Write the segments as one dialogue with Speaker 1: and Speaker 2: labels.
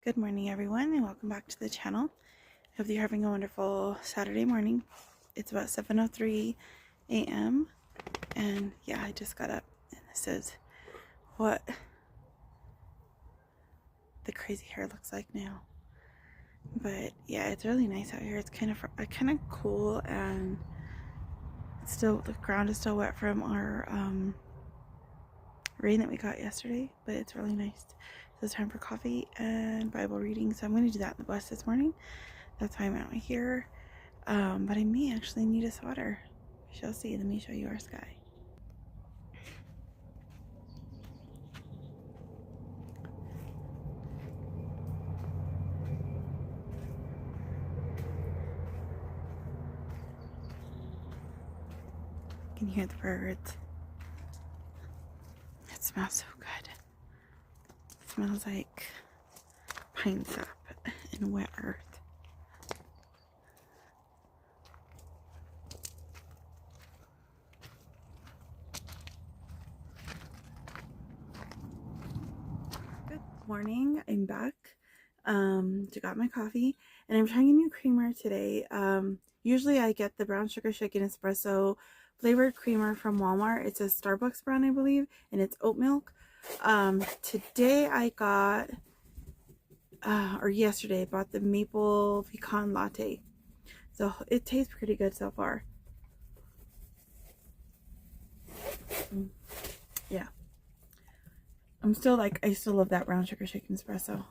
Speaker 1: Good morning, everyone, and welcome back to the channel. I hope you're having a wonderful Saturday morning. It's about 7:03 a.m. and yeah, I just got up, and this is what the crazy hair looks like now. But yeah, it's really nice out here. It's kind of cool, and it's still, the ground is still wet from our rain that we got yesterday, but it's really nice. So it's time for coffee and Bible reading, so I'm going to do that in the bus this morning. That's why I'm out here. But I may actually need a sweater. We shall see. Let me show you our sky. You can hear the birds. It smells so good. It smells like pine sap and wet earth. Good morning. I'm back. Got my coffee, and I'm trying a new creamer today. Usually I get the brown sugar shaken espresso flavored creamer from Walmart. It's a Starbucks brand, I believe, and it's oat milk. Today I got, or yesterday I bought the maple pecan latte. So it tastes pretty good so far. Yeah. I'm still like, I still love that brown sugar shaken espresso.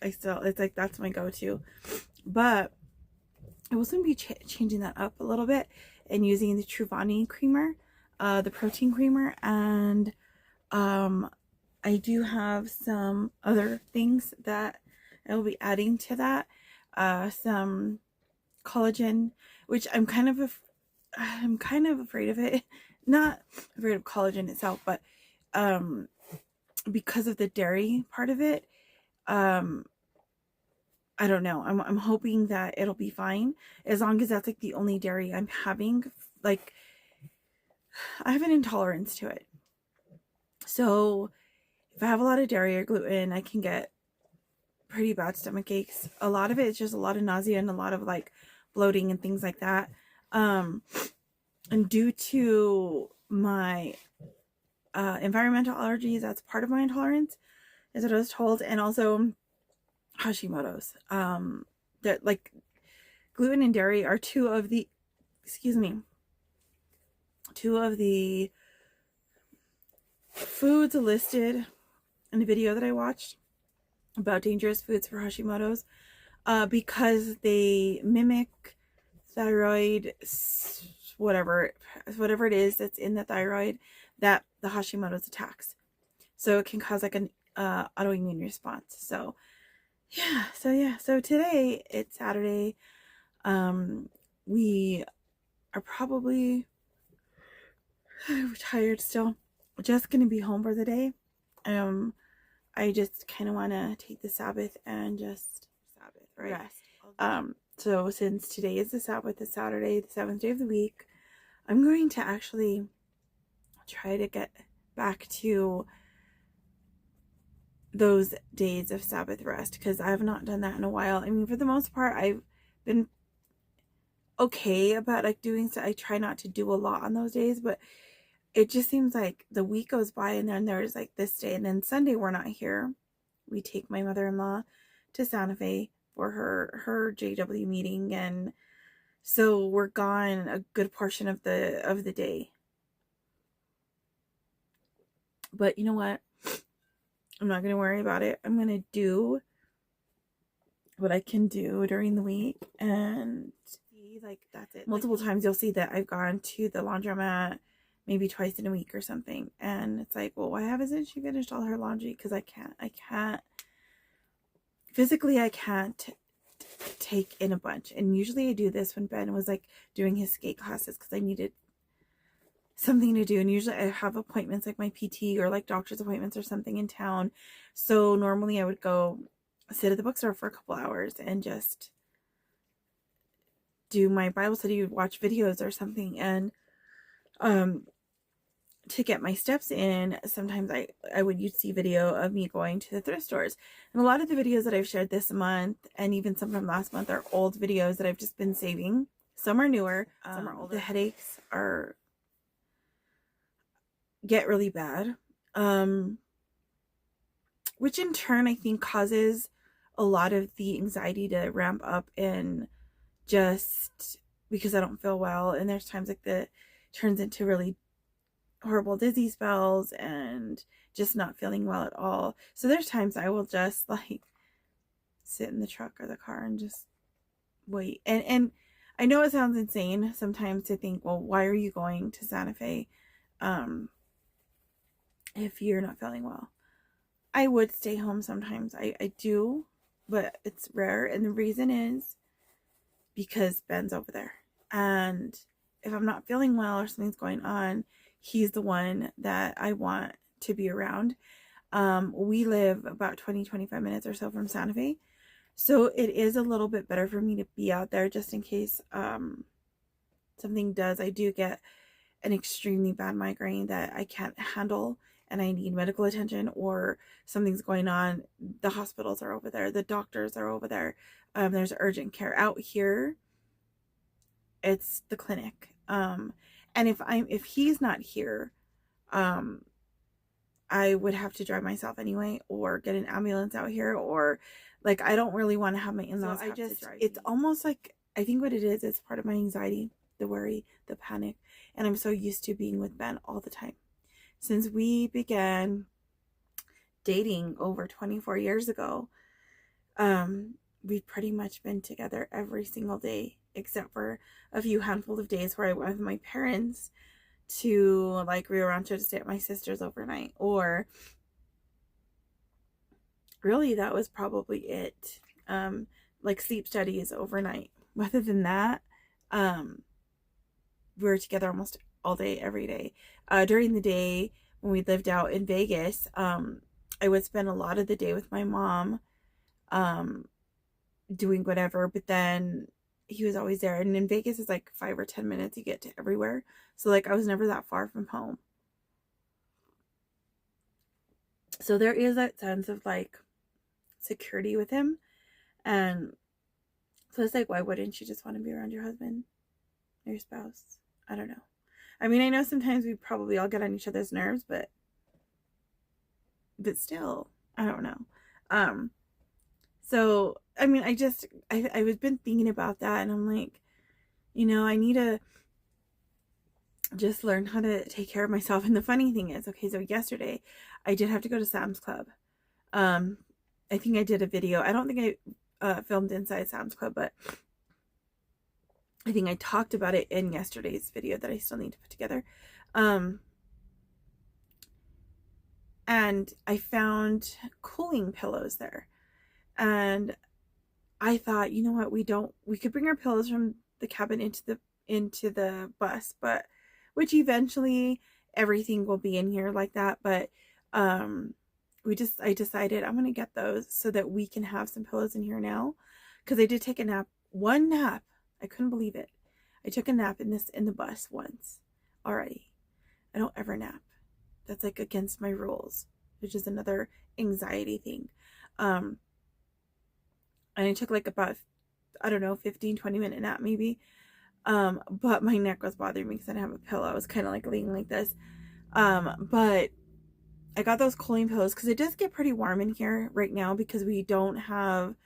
Speaker 1: It's like, that's my go-to. But I will soon be changing that up a little bit and using the Truvani creamer, the protein creamer. And I do have some other things that I will be adding to that. Some collagen, which I'm kind of afraid of it. Not afraid of collagen itself, but because of the dairy part of it, I don't know. I'm hoping that it'll be fine, as long as that's like the only dairy I'm having. Like, I have an intolerance to it. So if I have a lot of dairy or gluten, I can get pretty bad stomach aches. A lot of it is just a lot of nausea and a lot of like bloating and things like that. And due to my environmental allergies, that's part of my intolerance, is what I was told. And also Hashimoto's. That, like, gluten and dairy are two of the foods listed in the video that I watched about dangerous foods for Hashimoto's, because they mimic thyroid, whatever it is that's in the thyroid that the Hashimoto's attacks. So it can cause like an autoimmune response. So today, it's Saturday. We are probably tired still. Just gonna be home for the day. I just kind of want to take the Sabbath and just rest. So since today is the Sabbath, the Saturday, the 7th day of the week, I'm going to actually try to get back to those days of Sabbath rest, because I have not done that in a while. I mean, for the most part, I've been okay about like doing so. I try not to do a lot on those days, but it just seems like the week goes by, and then there's like this day, and then Sunday we're not here. We take my mother-in-law to Santa Fe for her JW meeting, and so we're gone a good portion of the day. But you know what? I'm not going to worry about it. I'm going to do what I can do during the week, and see, like, that's it. Multiple times you'll see that I've gone to the laundromat maybe twice in a week or something, and it's like, well, why hasn't she finished all her laundry? Because I can't physically, I can't take in a bunch. And usually I do this when Ben was like doing his skate classes, because I needed something to do, and usually I have appointments like my PT or like doctor's appointments or something in town. So normally I would go sit at the bookstore for a couple hours and just do my Bible study, watch videos or something. And to get my steps in, sometimes you'd see video of me going to the thrift stores. And a lot of the videos that I've shared this month and even some from last month are old videos that I've just been saving. Some are newer, some are older. The headaches get really bad, which in turn I think causes a lot of the anxiety to ramp up, and just because I don't feel well, and there's times like that turns into really horrible dizzy spells and just not feeling well at all. So there's times I will just like sit in the truck or the car and just wait. And I know it sounds insane sometimes to think, well, why are you going to Santa Fe if you're not feeling well? I would stay home sometimes. I do, but it's rare. And the reason is because Ben's over there. And if I'm not feeling well or something's going on, he's the one that I want to be around. We live about 20-25 minutes or so from Santa Fe. So it is a little bit better for me to be out there just in case something does. I do get an extremely bad migraine that I can't handle and I need medical attention, or something's going on. The hospitals are over there. The doctors are over there. There's urgent care. Out here, it's the clinic. And if he's not here, I would have to drive myself anyway, or get an ambulance out here, or like, I don't really want to have my in-laws. So it's almost like, I think what it is, it's part of my anxiety, the worry, the panic. And I'm so used to being with Ben all the time. Since we began dating over 24 years ago, we've pretty much been together every single day, except for a few handful of days where I went with my parents to like Rio Rancho to stay at my sister's overnight, or really that was probably it. Like sleep studies overnight. Other than that, we were together almost all day, every day. During the day when we lived out in Vegas, I would spend a lot of the day with my mom, doing whatever, but then he was always there. And in Vegas, it's like 5 or 10 minutes you get to everywhere. So like, I was never that far from home. So there is that sense of like security with him. And so it's like, why wouldn't you just want to be around your husband or your spouse? I don't know. I mean, I know sometimes we probably all get on each other's nerves, but still, I don't know. So, I mean, I've been thinking about that, and I'm like, I need to just learn how to take care of myself. And the funny thing is, okay, so yesterday I did have to go to Sam's Club. I think I did a video. I don't think I filmed inside Sam's Club, but I think I talked about it in yesterday's video that I still need to put together. And I found cooling pillows there. And I thought, you know what, we could bring our pillows from the cabin into the bus, but which eventually everything will be in here like that. But I decided I'm gonna get those so that we can have some pillows in here now. Because I did take a nap, one nap. I couldn't believe it. I took a nap in the bus once already. I don't ever nap. That's like against my rules, which is another anxiety thing. And I took like about, I don't know, 15-20 minute nap maybe. But my neck was bothering me because I didn't have a pillow. I was kind of like laying like this. But I got those cooling pillows because it does get pretty warm in here right now because we don't have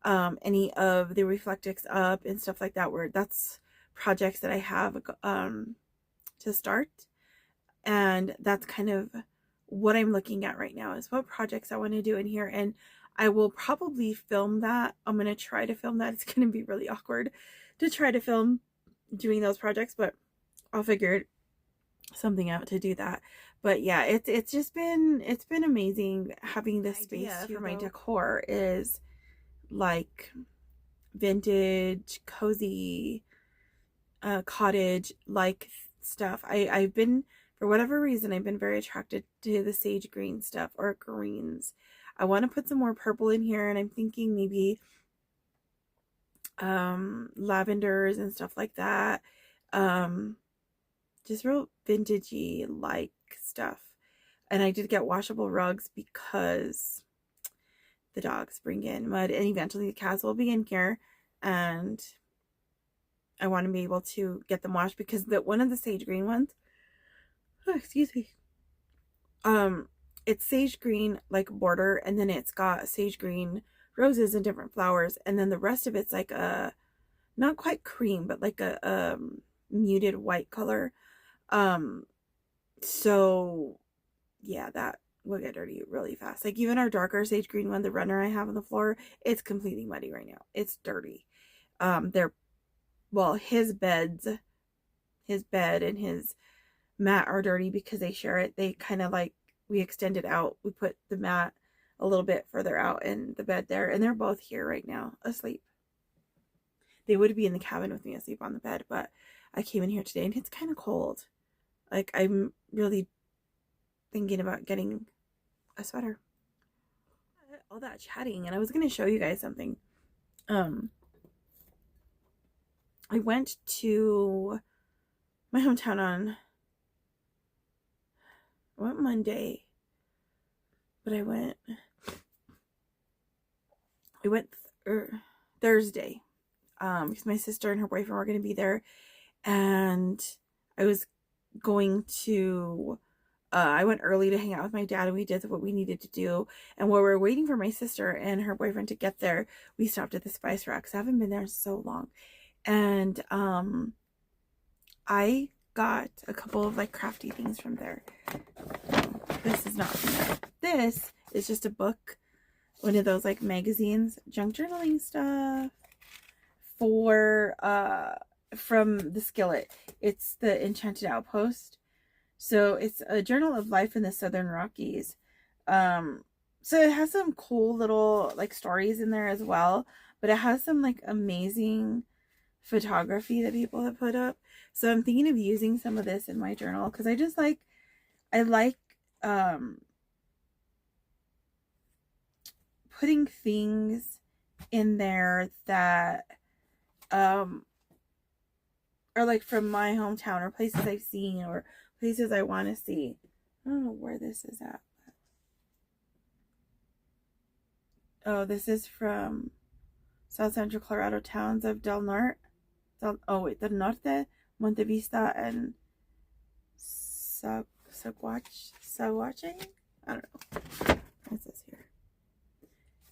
Speaker 1: any of the Reflectix up and stuff like that, where that's projects that I have to start. And that's kind of what I'm looking at right now, is what projects I want to do in here. And I will probably film that. I'm going to try to film that. It's going to be really awkward to try to film doing those projects, but I'll figure something out to do that. But yeah, it's been amazing having this space for my decor. Is like vintage, cozy, cottage like stuff. I've been, for whatever reason, I've been very attracted to the sage green stuff, or greens. I want to put some more purple in here, and I'm thinking maybe lavenders and stuff like that. just real vintagey like stuff. And I did get washable rugs because the dogs bring in mud, and eventually the cats will be in here, and I want to be able to get them washed because one of the sage green ones, oh, excuse me, it's sage green like border, and then it's got sage green roses and different flowers, and then the rest of it's like a not quite cream, but like a muted white color. So yeah, that will get dirty really fast. Like even our darker sage green one, the runner I have on the floor, it's completely muddy right now. It's dirty. His bed and his mat are dirty because they share it. They kind of like, we extended out. We put the mat a little bit further out in the bed there, and they're both here right now asleep. They would be in the cabin with me asleep on the bed, but I came in here today and it's kind of cold. Like I'm really thinking about getting a sweater. All that chatting, and I was going to show you guys something. I went to my hometown on Monday, but I went Thursday, because my sister and her boyfriend were going to be there, and I was going to I went early to hang out with my dad, and we did what we needed to do. And while we were waiting for my sister and her boyfriend to get there, we stopped at the Spice Rack. I haven't been there in so long. And I got a couple of like crafty things from there. This is not from there. This is just a book, one of those like magazines, junk journaling stuff for from the Skillet. It's the Enchanted Outpost. So it's a journal of life in the Southern Rockies. So it has some cool little like stories in there as well, but it has some like amazing photography that people have put up. So I'm thinking of using some of this in my journal because I like putting things in there that are like from my hometown or places I've seen or places I want to see. I don't know where this is at. Oh, this is from South Central Colorado towns of Del Norte, Del Norte, Monte Vista, and Saguache? I don't know. What's this here?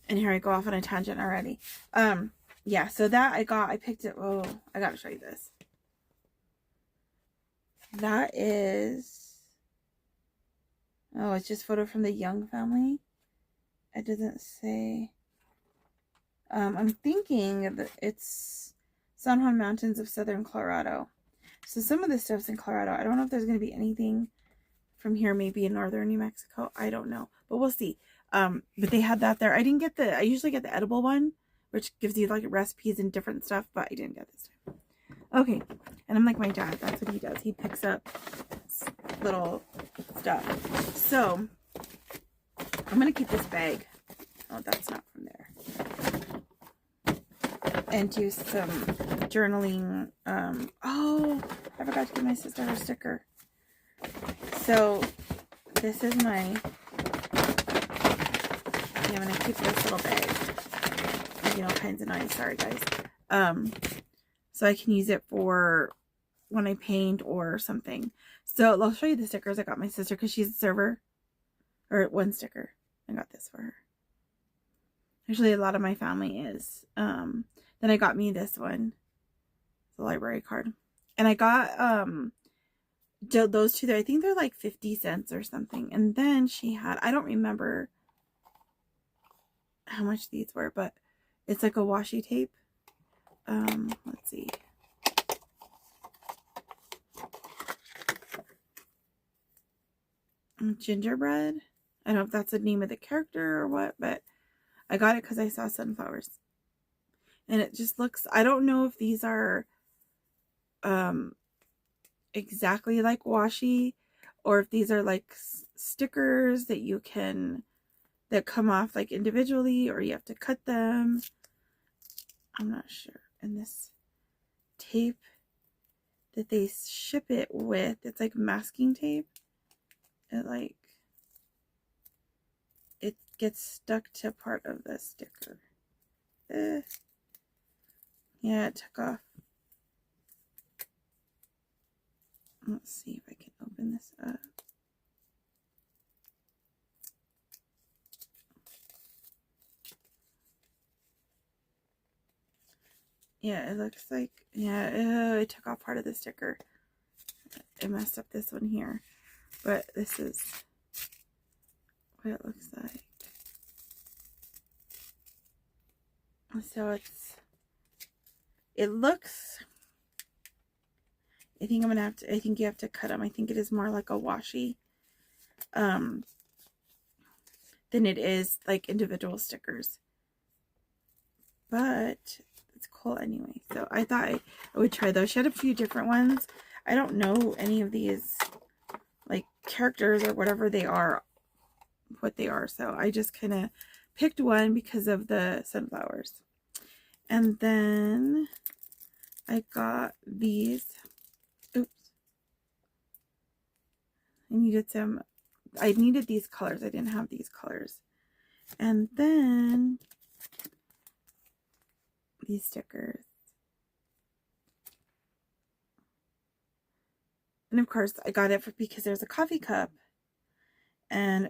Speaker 1: And here I go off on a tangent already. Yeah, so that I picked it. Oh, I gotta show you this. That is, oh, it's just photo from the Young family. It doesn't say. I'm thinking that it's San Juan Mountains of Southern Colorado. So some of this stuff's in Colorado. I don't know if there's going to be anything from here, maybe in northern New Mexico. I don't know, but we'll see. But they had that there. I didn't get I usually get the edible one, which gives you like recipes and different stuff, but I didn't get this time. Okay, and I'm like my dad. That's what he does. He picks up little stuff. So I'm going to keep this bag. Oh, that's not from there. And do some journaling. Oh, I forgot to give my sister her sticker. So this is my, I'm going to keep this little bag. Making all kinds of noise. Sorry, guys. So I can use it for when I paint or something. So I'll show you the stickers I got my sister because she's a server. Or one sticker. I got this for her. Actually, a lot of my family is. Then I got me this one, the library card, and I got those two there. I think they're like 50 cents or something. And then she had, I don't remember how much these were, but it's like a washi tape. Let's see. Gingerbread. I don't know if that's the name of the character or what, but I got it because I saw sunflowers. And it just looks, I don't know if these are exactly like washi or if these are like stickers that you can, that come off like individually or you have to cut them. I'm not sure. And this tape that they ship it with. It's like masking tape. It gets stuck to part of the sticker. Yeah, it took off. Let's see if I can open this up. Yeah, it looks like, yeah, it took off part of the sticker. It messed up this one here. But this is what it looks like. So it looks, I think you have to cut them. I think it is more like a washi than it is like individual stickers. But it's cool anyway. So I thought I would try those. She had a few different ones. I don't know any of these like characters or whatever they are, what they are. So I just kind of picked one because of the sunflowers. And then I got these. Oops. I needed these colors. I didn't have these colors. And then these stickers. And of course I got it because there's a coffee cup and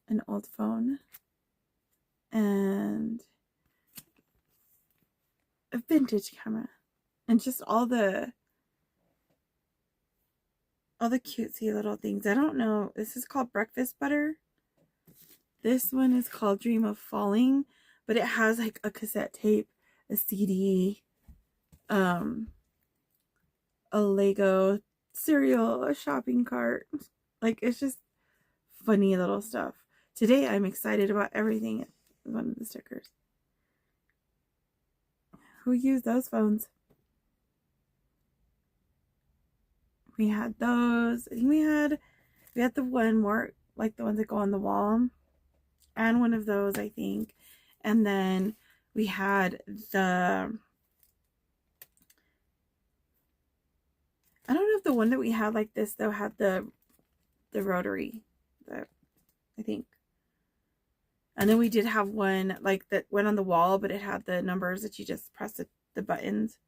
Speaker 1: an old phone and a vintage camera and just all the cutesy little things. I don't know. This is called breakfast butter. This one is called Dream of Falling, but it has like a cassette tape, a CD, a Lego cereal, a shopping cart. Like, it's just funny little stuff. Today I'm excited about everything. One of the stickers. Who used those phones? We had those. I think we had the one more like the ones that go on the wall, and one of those, I think. And then we had the, I don't know if the one that we had like this though had the rotary, I think. And then we did have one like that went on the wall, but it had the numbers that you just press the buttons.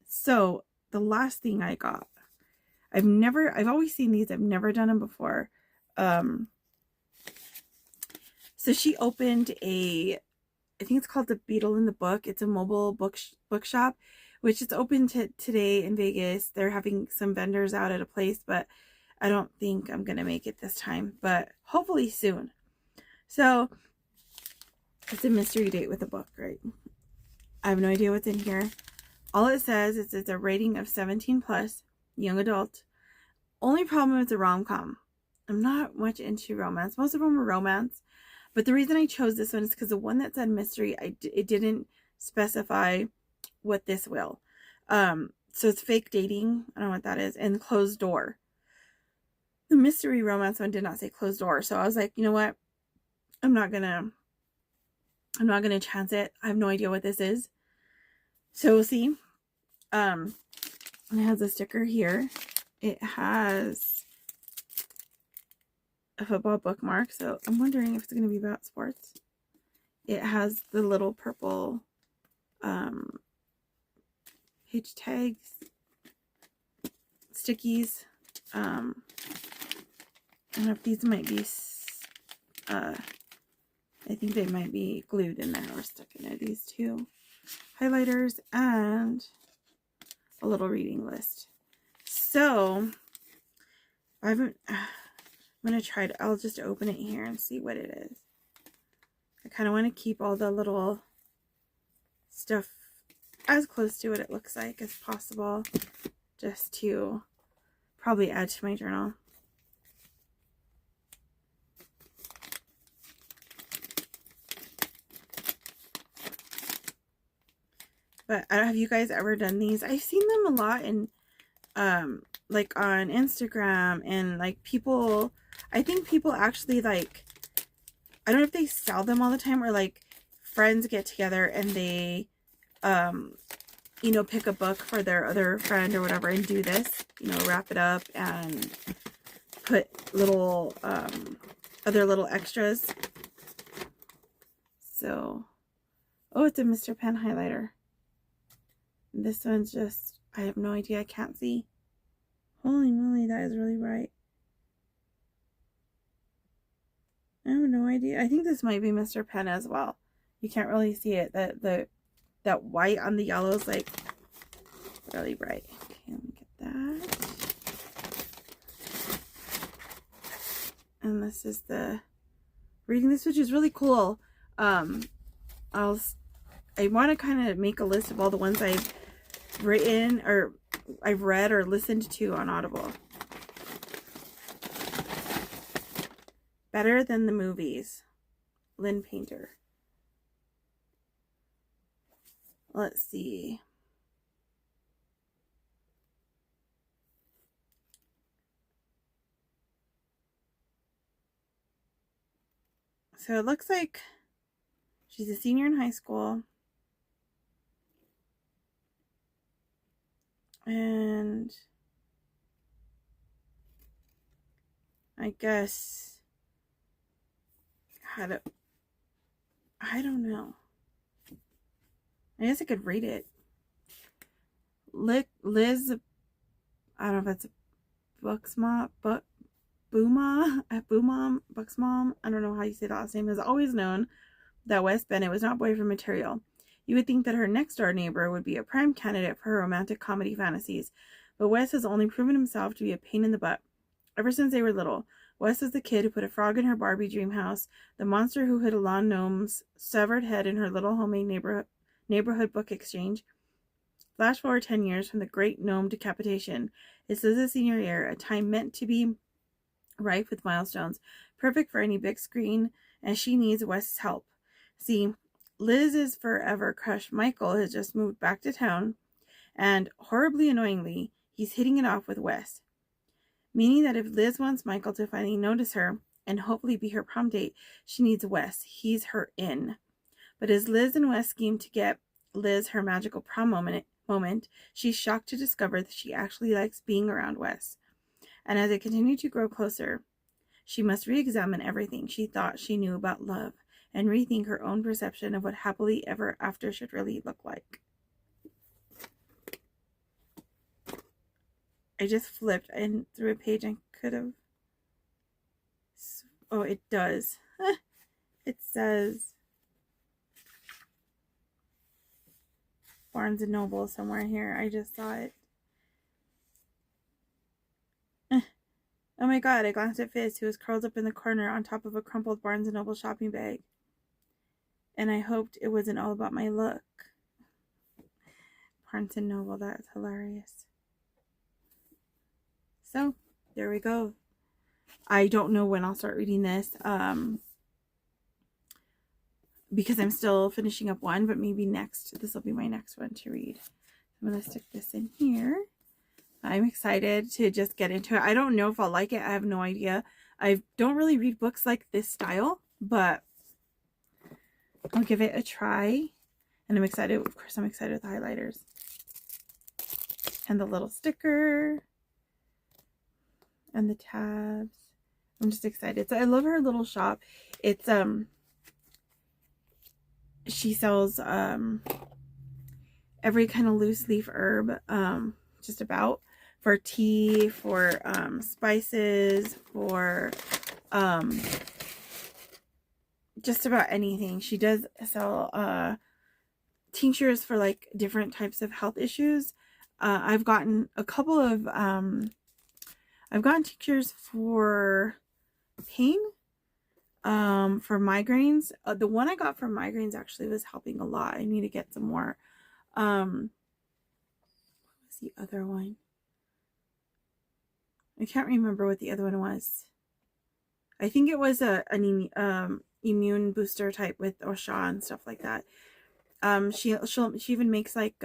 Speaker 1: So the last thing I got, I've always seen these. I've never done them before. So she opened I think it's called The Beetle in the Book. It's a mobile bookshop, which is open today in Vegas. They're having some vendors out at a place, but I don't think I'm going to make it this time, but hopefully soon. So it's a mystery date with a book, right? I have no idea what's in here. All it says is it's a rating of 17 plus, young adult. Only problem is a rom-com. I'm not much into romance. Most of them are romance. But the reason I chose this one is because the one that said mystery, it didn't specify what this will. So it's fake dating. I don't know what that is. And closed door. The mystery romance one did not say closed door. So I was like, you know what? I'm not gonna chance it. I have no idea what this is. So we'll see. It has a sticker here. It has a football bookmark, so I'm wondering if it's going to be about sports. It has the little purple page tags, stickies. I don't know if these might be I think they might be glued in there or stuck in there. These two highlighters and a little reading list. So I'm going to try to, I'll just open it here and see what it is. I kind of want to keep all the little stuff as close to what it looks like as possible, just to probably add to my journal. But have you guys ever done these? I've seen them a lot in, like on Instagram, and like people, I think people actually like, I don't know if they sell them all the time, or like friends get together and they you know, pick a book for their other friend or whatever and do this, you know, wrap it up and put little, other little extras. So, oh, it's a Mr. Pen highlighter. This one's just, I have no idea. I can't see. Holy moly, that is really bright. I have no idea. I think this might be Mr. Pen as well. You can't really see it. That white on the yellow is like really bright. Okay, let me get that. And this is the reading this, which is really cool. I want to kind of make a list of all the ones I've written or I've read or listened to on Audible. Better Than the Movies, Lynn Painter. Let's see. So it looks like she's a senior in high school. And I guess I don't know. I guess I could read it. Liz, I don't know if that's Buxmom, but Buxmom, I don't know how you say that last name, has always known that Wes Bennett was not boyfriend material. You would think that her next door neighbor would be a prime candidate for her romantic comedy fantasies, but Wes has only proven himself to be a pain in the butt. Ever since they were little, Wes was the kid who put a frog in her Barbie dream house, the monster who hid a lawn gnome's severed head in her little homemade neighborhood book exchange. Flash forward 10 years from the great gnome decapitation. It's Liz's senior year, a time meant to be rife with milestones, perfect for any big screen, and she needs Wes's help. See, Liz's forever crush Michael has just moved back to town, and horribly annoyingly, he's hitting it off with Wes. Meaning that if Liz wants Michael to finally notice her and hopefully be her prom date, she needs Wes. He's her in. But as Liz and Wes scheme to get Liz her magical prom moment, she's shocked to discover that she actually likes being around Wes. And as they continue to grow closer, she must re-examine everything she thought she knew about love and rethink her own perception of what happily ever after should really look like. I just flipped and through a page I could have... Oh, it does. It says Barnes & Noble somewhere here. I just saw it. Oh my god, I glanced at Fizz, who was curled up in the corner on top of a crumpled Barnes & Noble shopping bag. And I hoped it wasn't all about my look. Barnes & Noble, that's hilarious. So, there we go. I don't know when I'll start reading this. Because I'm still finishing up one, but maybe this will be my next one to read. I'm going to stick this in here. I'm excited to just get into it. I don't know if I'll like it. I have no idea. I don't really read books like this style, but I'll give it a try. And I'm excited. Of course, I'm excited with the highlighters. And the little sticker. And the tabs. I'm just excited. So I love her little shop. It's, she sells, every kind of loose leaf herb, just about. For tea, for spices, for just about anything. She does sell tinctures for like different types of health issues. I've gotten a couple of I've gotten tinctures for pain, for migraines. The one I got for migraines actually was helping a lot. I need to get some more. What was the other one? I can't remember what the other one was. I think it was an immune booster type with Osha and stuff like that. She even makes like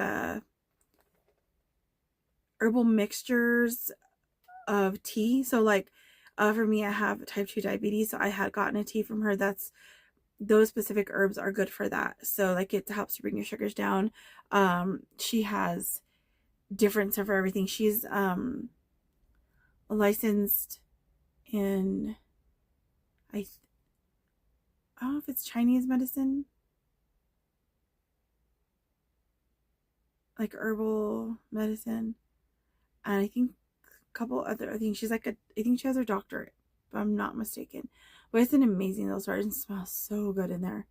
Speaker 1: herbal mixtures of tea. So like for me, I have type 2 diabetes, so I had gotten a tea from her that's those specific herbs are good for that. So like it helps to bring your sugars down. She has different stuff for everything. She's licensed in I don't know if it's Chinese medicine, like herbal medicine, and I think a couple other. I think she's like I think she has her doctorate, if I'm not mistaken. But it's an amazing little store. It smells so good in there.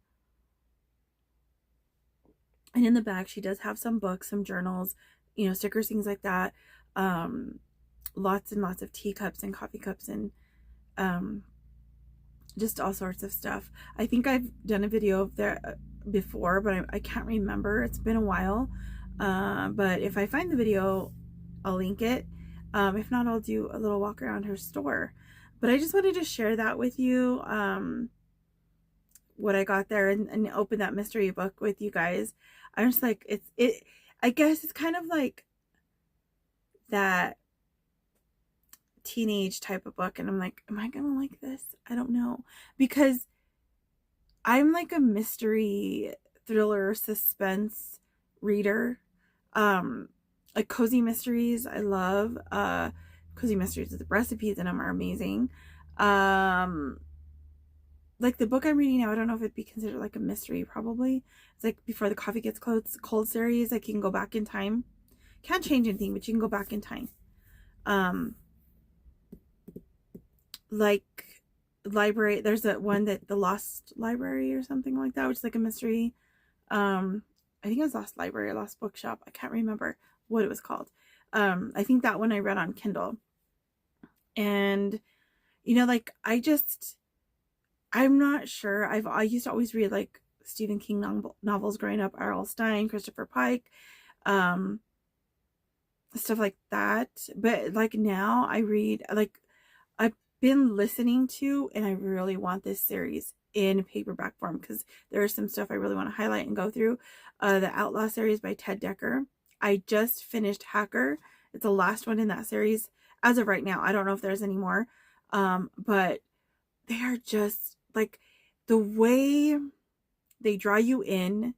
Speaker 1: And in the back, she does have some books, some journals, you know, stickers, things like that. Lots and lots of teacups and coffee cups and just all sorts of stuff. I think I've done a video of that before, but I can't remember. It's been a while. But if I find the video, I'll link it. If not, I'll do a little walk around her store. But I just wanted to share that with you, what I got there, and open that mystery book with you guys. I'm just like, I guess it's kind of like that teenage type of book, and I'm like, am I gonna like this? I don't know, because I'm like a mystery, thriller, suspense reader. Like cozy mysteries I love. Cozy mysteries, the recipes in them are amazing. Like the book I'm reading now, I don't know if it'd be considered like a mystery. Probably it's like Before the Coffee Gets Cold series. Like you can go back in time, can't change anything, but you can go back in time. Like library, there's that one that The Lost Library or something like that, which is like a mystery. I think it was Lost Library or Lost Bookshop. I can't remember what it was called. I think that one I read on Kindle. And you know, like I'm not sure. I used to always read like Stephen King novels growing up, R.L. Stine, Christopher Pike, stuff like that. But like now I read, like I've been listening to, and I really want this series in paperback form, because there's some stuff I really want to highlight and go through. The Outlaw series by Ted Dekker. I just finished Hacker. It's the last one in that series as of right now. I don't know if there's any more, but they are just like the way they draw you in,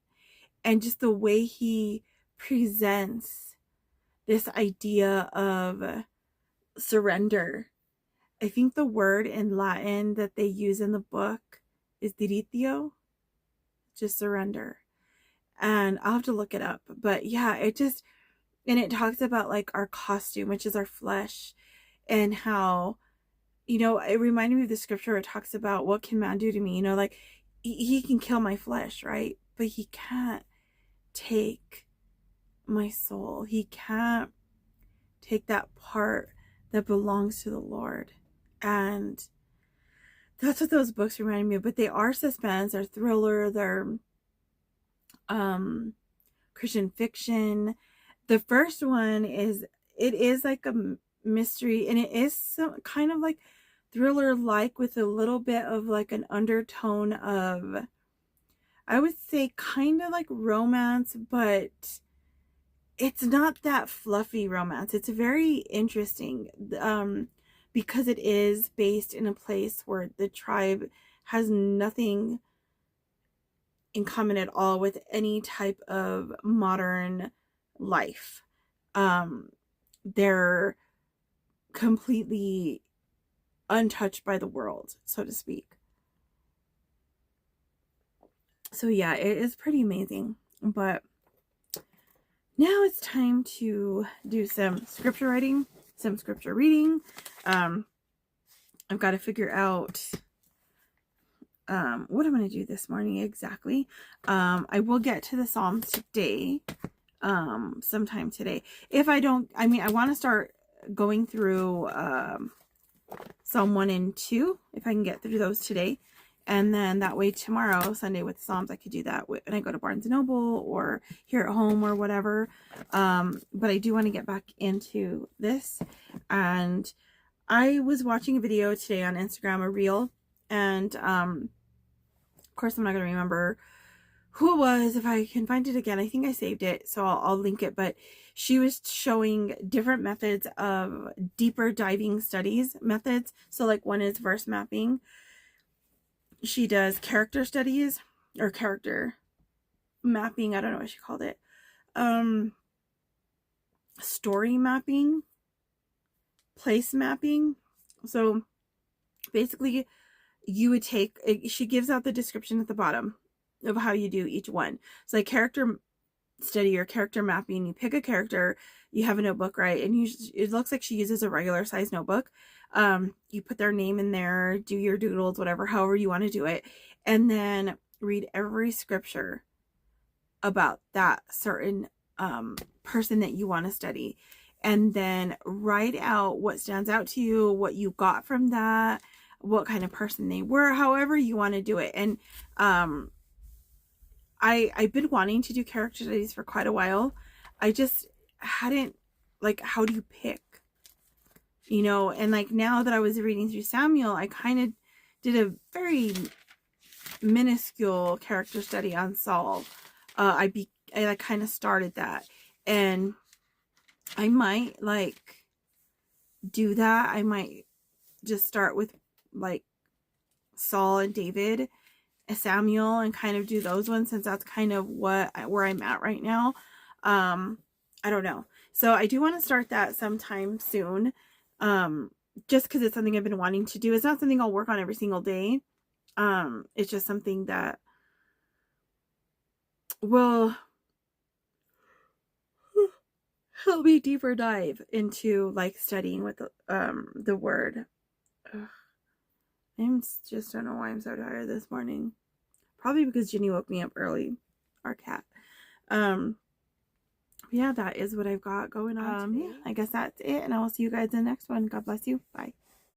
Speaker 1: and just the way he presents this idea of surrender. I think the word in Latin that they use in the book is diritio, just surrender. And I'll have to look it up. But yeah, it talks about like our costume, which is our flesh, and how, you know, it reminded me of the scripture where it talks about, what can man do to me? You know, like he can kill my flesh, right? But he can't take my soul. He can't take that part that belongs to the Lord. And that's what those books remind me of. But they are suspense, they're thriller, they're Christian fiction. The first one is like a mystery, and it is some kind of like thriller, like with a little bit of like an undertone of, I would say, kind of like romance, but it's not that fluffy romance. It's very interesting, because it is based in a place where the tribe has nothing in common at all with any type of modern life. They're completely untouched by the world, so to speak. So yeah, it is pretty amazing. But now it's time to do some scripture writing, some scripture reading. I've got to figure out what I'm going to do this morning exactly. I will get to the Psalms today, sometime today. If I don't, I want to start going through Psalm 1 and 2, if I can get through those today. And then that way tomorrow, Sunday with Psalms, I could do that when I go to Barnes & Noble or here at home or whatever. But I do want to get back into this. And I was watching a video today on Instagram, a reel. And of course, I'm not going to remember who it was. If I can find it again, I think I saved it, so I'll link it. But she was showing different methods of deeper diving studies methods. So like one is verse mapping. she does character studies or character mapping. I don't know what she called it. Story mapping, place mapping. So basically you would take, she gives out the description at the bottom of how you do each one. So like character study or character mapping, you pick a character, you have a notebook, right? And it looks like she uses a regular size notebook. You put their name in there, do your doodles, whatever, however you want to do it. And then read every scripture about that certain person that you want to study. And then write out what stands out to you, what you got from that, what kind of person they were, however you want to do it. And I've been wanting to do character studies for quite a while. I just hadn't, like, how do you pick? You know, and like now that I was reading through Samuel, I kind of did a very minuscule character study on Saul. I like kind of started that, and I might like do that. I might just start with like Saul and David and Samuel and kind of do those ones, since that's kind of where I'm at right now. I don't know. So I do want to start that sometime soon. Just because it's something I've been wanting to do. It's not something I'll work on every single day. It's just something that will help me deeper dive into like studying with the word. Ugh. I just don't know why I'm so tired this morning. Probably because Ginny woke me up early. Our cat. Yeah, that is what I've got going on today. I guess that's it, and I will see you guys in the next one. God bless you. Bye.